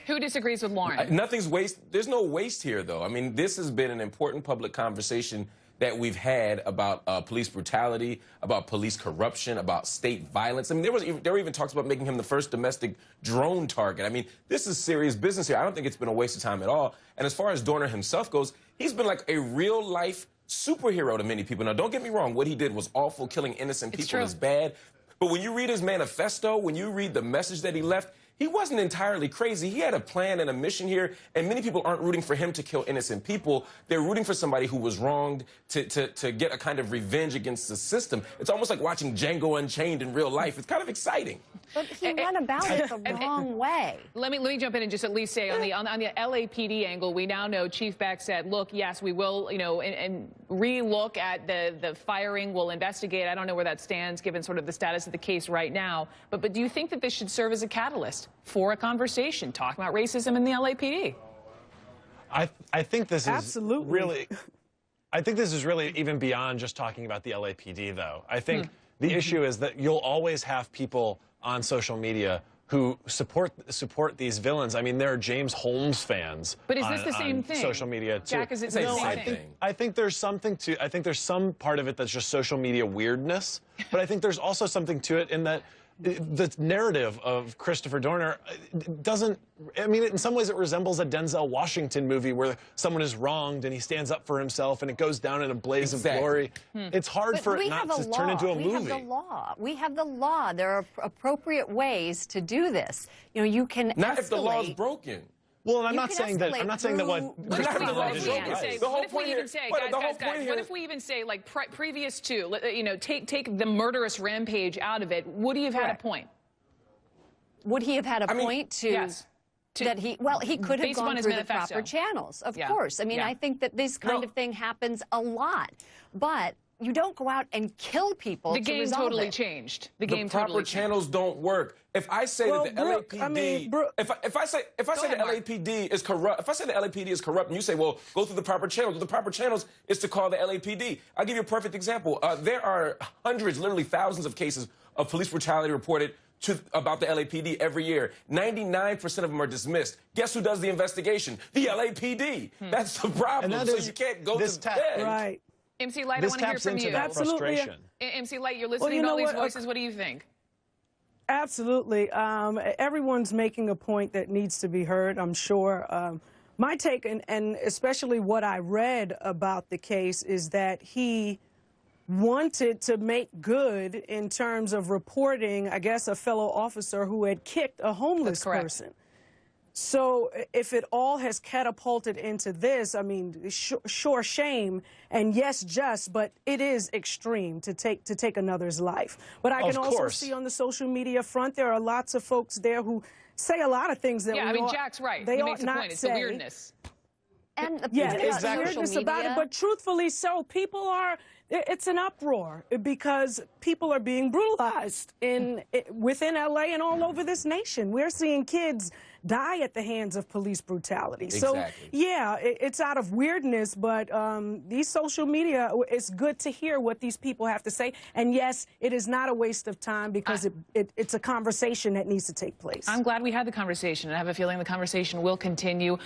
Who disagrees with Lauren? Nothing's waste. There's no waste here, though. I mean, this has been an important public conversation that we've had about police brutality, about police corruption, about state violence. I mean, there were even talks about making him the first domestic drone target. I mean, this is serious business here. I don't think it's been a waste of time at all. And as far as Dorner himself goes, he's been like a real-life superhero to many people. Now, don't get me wrong. What he did was awful. Killing innocent people is bad. But when you read his manifesto, when you read the message that he left, he wasn't entirely crazy. He had a plan and a mission here, and many people aren't rooting for him to kill innocent people. They're rooting for somebody who was wronged to get a kind of revenge against the system. It's almost like watching Django Unchained in real life. It's kind of exciting. But he went about it the wrong way. Let me jump in and just at least say on the LAPD angle, we now know Chief Beck said, look, yes, we will, and re-look at the firing. We'll investigate. I don't know where that stands given sort of the status of the case right now. But do you think that this should serve as a catalyst for a conversation talking about racism in the LAPD? I think this is absolutely really. I think this is really even beyond just talking about the LAPD, though. I think the issue is that you'll always have people on social media who support these villains. I mean, there are James Holmes fans. But is this the same thing? Social media too. Jack, is it the same thing? I think there's something to. I think there's some part of it that's just social media weirdness. But I think there's also something to it in that the narrative of Christopher Dorner doesn't. I mean, in some ways, it resembles a Denzel Washington movie where someone is wronged and he stands up for himself and it goes down in a blaze of glory. It's hard for it not to turn into a movie. We have the law. We have the law. There are appropriate ways to do this. You can not if the law is broken. Well, I'm not saying that. I'm not saying that what. What if we even say, like, previous to, take the murderous rampage out of it? Would he have had a point? Would he have had a point to? Yes. That he could have gone through the proper channels, of course. I mean, I think that this kind of thing happens a lot, but you don't go out and kill people. The game totally changed. The game totally changed. The proper channels don't work. If I say that the LAPD, if I say the LAPD is corrupt, if I say the LAPD is corrupt, and you say, well, go through the proper channels. Well, the proper channels is to call the LAPD. I'll give you a perfect example. There are hundreds, literally thousands of cases of police brutality reported about the LAPD every year. 99% of them are dismissed. Guess who does the investigation? The LAPD. That's the problem. So you can't go to bed. Right. MC Light, I want to hear from you. Absolutely. MC Light, you're listening to all these voices. What do you think? Absolutely. Everyone's making a point that needs to be heard, I'm sure. My take, and especially what I read about the case, is that he wanted to make good in terms of reporting, I guess, a fellow officer who had kicked a homeless person. So if it all has catapulted into this, I mean, sure, shame, and yes, just, but it is extreme to take another's life. But I can also see on the social media front, there are lots of folks there who say a lot of things that Jack's right. He makes a point. It's the weirdness. And it's weirdness about it, but truthfully so, people are, it's an uproar because people are being brutalized within LA and all over this nation. We're seeing kids die at the hands of police brutality. Exactly. So, yeah, it's out of weirdness, but these social media, it's good to hear what these people have to say. And yes, it is not a waste of time because it's a conversation that needs to take place. I'm glad we had the conversation, and I have a feeling the conversation will continue.